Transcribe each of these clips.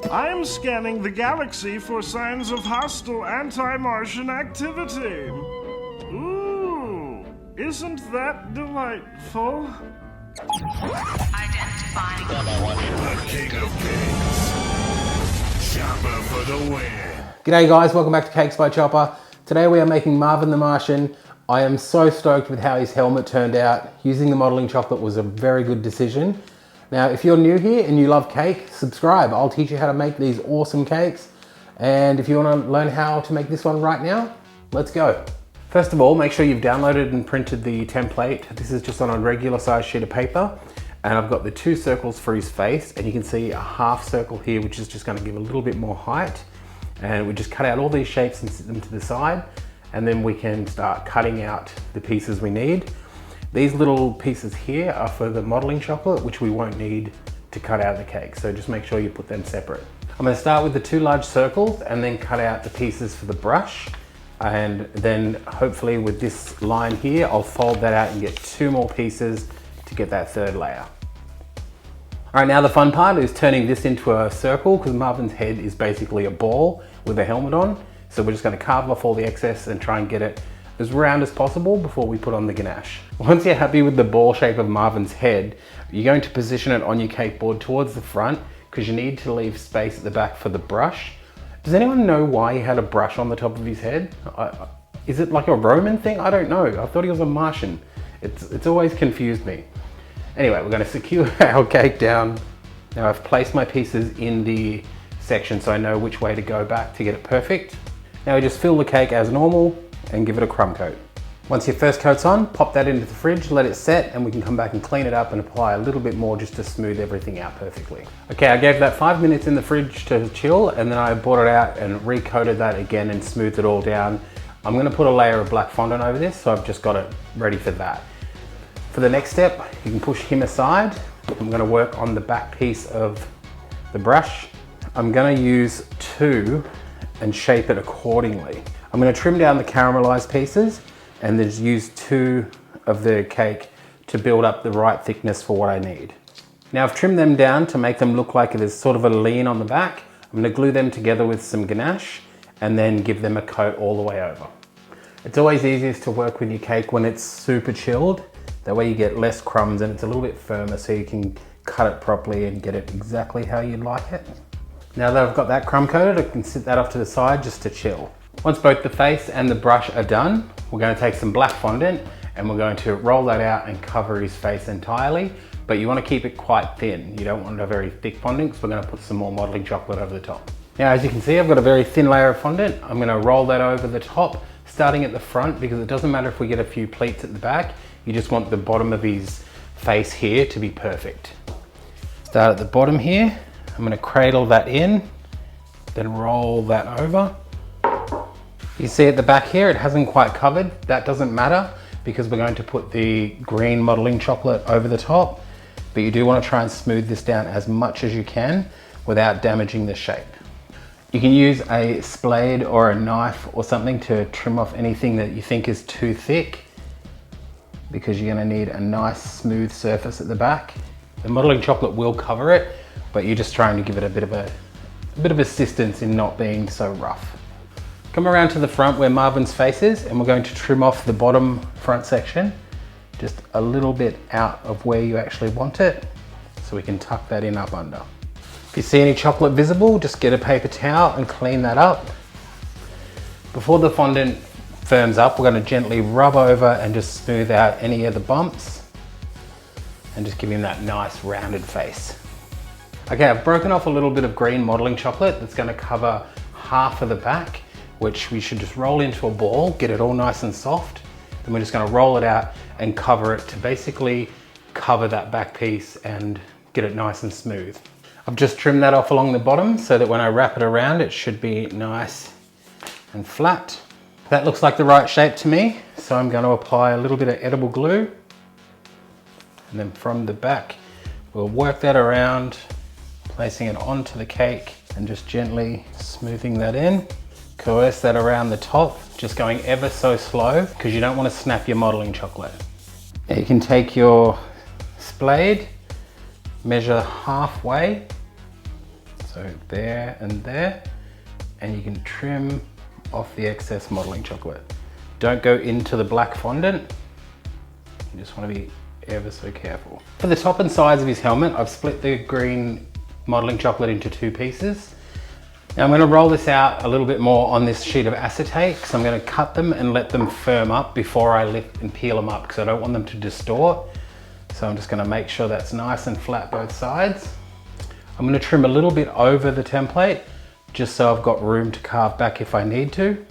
I'm scanning the galaxy for signs of hostile anti-Martian activity. Ooh, isn't that delightful? Identifying The King of Kings. Chopper for the win. G'day guys, welcome back to Cakes by Chopper. Today we are making Marvin the Martian. I am so stoked with how his helmet turned out. Using the modeling chocolate was a very good decision. Now, if you're new here and you love cake, subscribe. I'll teach you how to make these awesome cakes. And if you want to learn how to make this one right now, let's go. First of all, make sure you've downloaded and printed the template. This is just on a regular size sheet of paper. And I've got the 2 circles for his face, and you can see a half circle here, which is just going to give a little bit more height. And we just cut out all these shapes and sit them to the side. And then we can start cutting out the pieces we need. These little pieces here are for the modeling chocolate, which we won't need to cut out the cake. So just make sure you put them separate. I'm gonna start with the 2 large circles and then cut out the pieces for the brush. And then hopefully with this line here, I'll fold that out and get 2 more pieces to get that 3rd layer. All right, now the fun part is turning this into a circle, because Marvin's head is basically a ball with a helmet on. So we're just gonna carve off all the excess and try and get it as round as possible before we put on the ganache. Once you're happy with the ball shape of Marvin's head, you're going to position it on your cake board towards the front, because you need to leave space at the back for the brush. Does anyone know why he had a brush on the top of his head? Is it like a Roman thing? I don't know. I thought he was a Martian. It's always confused me. Anyway, we're gonna secure our cake down. Now I've placed my pieces in the section so I know which way to go back to get it perfect. Now we just fill the cake as normal and give it a crumb coat. Once your first coat's on, pop that into the fridge, let it set, and we can come back and clean it up and apply a little bit more just to smooth everything out perfectly. Okay, I gave that 5 minutes in the fridge to chill, and then I brought it out and recoated that again and smoothed it all down. I'm gonna put a layer of black fondant over this, so I've just got it ready for that. For the next step, you can push him aside. I'm gonna work on the back piece of the brush. I'm gonna use 2 and shape it accordingly. I'm gonna trim down the caramelized pieces and then just use 2 of the cake to build up the right thickness for what I need. Now I've trimmed them down to make them look like there's sort of a lean on the back. I'm gonna glue them together with some ganache and then give them a coat all the way over. It's always easiest to work with your cake when it's super chilled. That way you get less crumbs and it's a little bit firmer, so you can cut it properly and get it exactly how you'd like it. Now that I've got that crumb coated, I can sit that off to the side just to chill. Once both the face and the brush are done, we're going to take some black fondant and we're going to roll that out and cover his face entirely, but you want to keep it quite thin. You don't want a very thick fondant, because we're going to put some more modeling chocolate over the top. Now, as you can see, I've got a very thin layer of fondant. I'm going to roll that over the top, starting at the front, because it doesn't matter if we get a few pleats at the back. You just want the bottom of his face here to be perfect. Start at the bottom here. I'm going to cradle that in, then roll that over. You see at the back here, it hasn't quite covered. That doesn't matter, because we're going to put the green modeling chocolate over the top, but you do want to try and smooth this down as much as you can without damaging the shape. You can use a spade or a knife or something to trim off anything that you think is too thick, because you're going to need a nice smooth surface at the back. The modeling chocolate will cover it, but you're just trying to give it a bit of assistance in not being so rough. Come around to the front where Marvin's face is, and we're going to trim off the bottom front section, just a little bit out of where you actually want it, so we can tuck that in up under. If you see any chocolate visible, just get a paper towel and clean that up. Before the fondant firms up, we're going to gently rub over and just smooth out any of the bumps and just give him that nice rounded face. Okay, I've broken off a little bit of green modeling chocolate that's going to cover half of the back, which we should just roll into a ball, get it all nice and soft. Then we're just going to roll it out and cover it to basically cover that back piece and get it nice and smooth. I've just trimmed that off along the bottom so that when I wrap it around, it should be nice and flat. That looks like the right shape to me, so I'm going to apply a little bit of edible glue, and then from the back we'll work that around, placing it onto the cake and just gently smoothing that in. Coerce that around the top, just going ever so slow, because you don't want to snap your modeling chocolate. Now you can take your spade, measure halfway, So there and there, and you can trim off the excess modeling chocolate. Don't go into the black fondant. You just want to be ever so careful. For the top and sides of his helmet, I've split the green modeling chocolate into 2 pieces. Now I'm going to roll this out a little bit more on this sheet of acetate, because I'm going to cut them and let them firm up before I lift and peel them up, because I don't want them to distort. So I'm just going to make sure that's nice and flat both sides. I'm going to trim a little bit over the template, just so I've got room to carve back if I need to.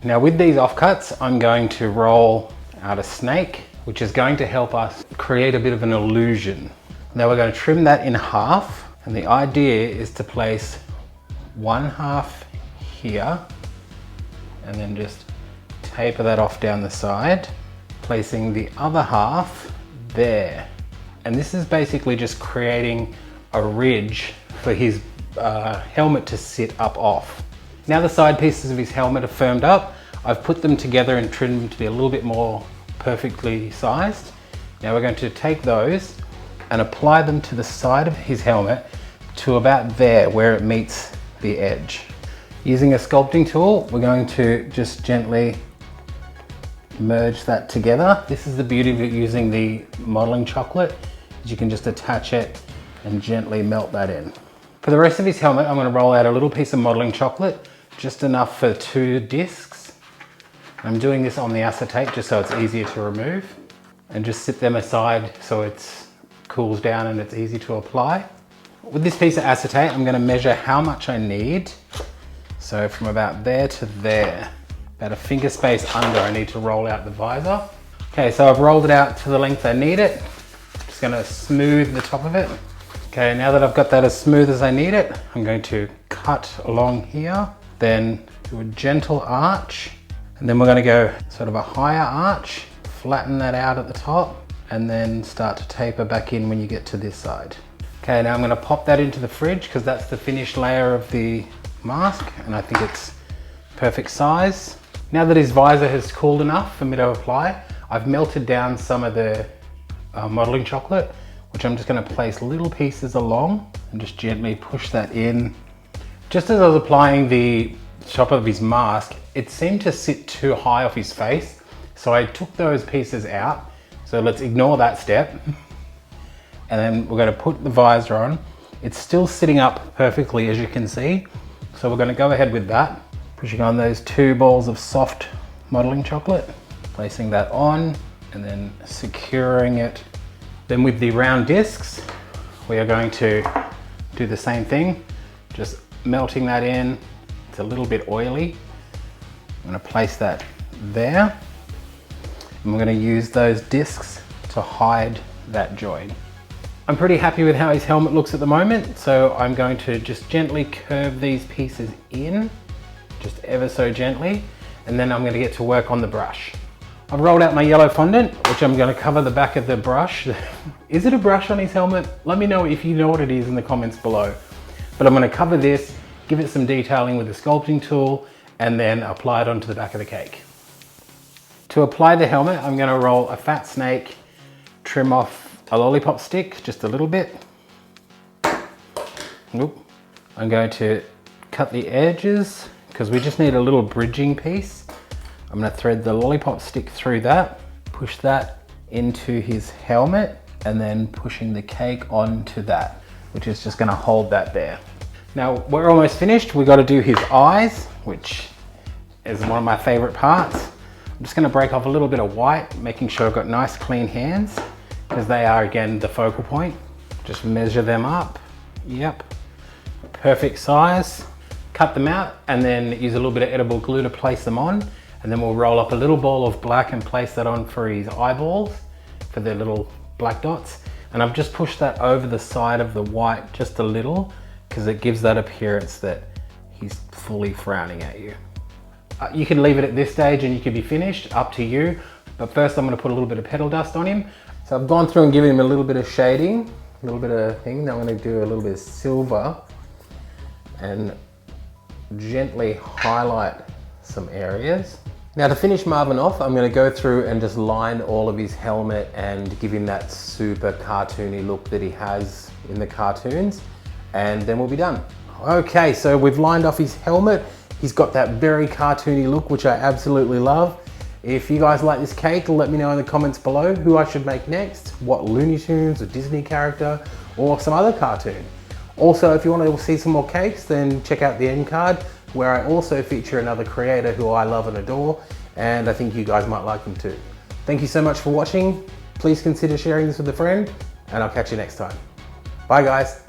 Now with these offcuts, I'm going to roll out a snake, which is going to help us create a bit of an illusion. Now we're going to trim that in half, and the idea is to place one half here, and then just taper that off down the side, placing the other half there. And this is basically just creating a ridge for his helmet to sit up off. Now the side pieces of his helmet are firmed up. I've put them together and trimmed them to be a little bit more perfectly sized. Now we're going to take those and apply them to the side of his helmet to about there where it meets the edge. Using a sculpting tool, we're going to just gently merge that together. This is the beauty of using the modeling chocolate, is you can just attach it and gently melt that in. For the rest of his helmet, I'm going to roll out a little piece of modeling chocolate, just enough for 2 discs. I'm doing this on the acetate just so it's easier to remove, and just sit them aside so it cools down and it's easy to apply. With this piece of acetate, I'm going to measure how much I need. So from about there to there, about a finger space under, I need to roll out the visor. Okay, so I've rolled it out to the length I need it. Just going to smooth the top of it. Okay, now that I've got that as smooth as I need it, I'm going to cut along here, then do a gentle arch, and then we're going to go sort of a higher arch, flatten that out at the top, and then start to taper back in when you get to this side. Okay, now I'm going to pop that into the fridge because that's the finished layer of the mask, and I think it's perfect size. Now that his visor has cooled enough for me to apply, I've melted down some of the modeling chocolate, which I'm just going to place little pieces along and just gently push that in. Just as I was applying the top of his mask, it seemed to sit too high off his face, so I took those pieces out. So let's ignore that step. And then we're going to put the visor on. It's still sitting up perfectly, as you can see. So we're going to go ahead with that. Pushing on those 2 balls of soft modeling chocolate, placing that on, and then securing it. Then with the round discs, we are going to do the same thing, just melting that in. It's a little bit oily. I'm going to place that there, and we're going to use those discs to hide that join. I'm pretty happy with how his helmet looks at the moment, so I'm going to just gently curve these pieces in, just ever so gently, and then I'm going to get to work on the brush. I've rolled out my yellow fondant, which I'm going to cover the back of the brush. Is it a brush on his helmet? Let me know if you know what it is in the comments below. But I'm going to cover this, give it some detailing with the sculpting tool, and then apply it onto the back of the cake. To apply the helmet, I'm going to roll a fat snake, trim off a lollipop stick, just a little bit. Oop. I'm going to cut the edges because we just need a little bridging piece. I'm going to thread the lollipop stick through that, push that into his helmet, and then pushing the cake onto that, which is just going to hold that there. Now we're almost finished. We've got to do his eyes, which is one of my favorite parts. I'm just going to break off a little bit of white, making sure I've got nice clean hands, because they are, again, the focal point. Just measure them up. Yep, perfect size. Cut them out and then use a little bit of edible glue to place them on. And then we'll roll up a little ball of black and place that on for his eyeballs, for the little black dots. And I've just pushed that over the side of the white just a little, because it gives that appearance that he's fully frowning at you. You can leave it at this stage and you can be finished, up to you. But first I'm going to put a little bit of petal dust on him. So I've gone through and given him a little bit of shading, a little bit of thing. Now I'm going to do a little bit of silver and gently highlight some areas. Now to finish Marvin off, I'm going to go through and just line all of his helmet and give him that super cartoony look that he has in the cartoons, and then we'll be done. Okay, so we've lined off his helmet. He's got that very cartoony look, which I absolutely love. If you guys like this cake, let me know in the comments below who I should make next, what Looney Tunes or Disney character or some other cartoon. Also, if you want to see some more cakes, then check out the end card where I also feature another creator who I love and adore, and I think you guys might like them too. Thank you so much for watching. Please consider sharing this with a friend, and I'll catch you next time. Bye guys.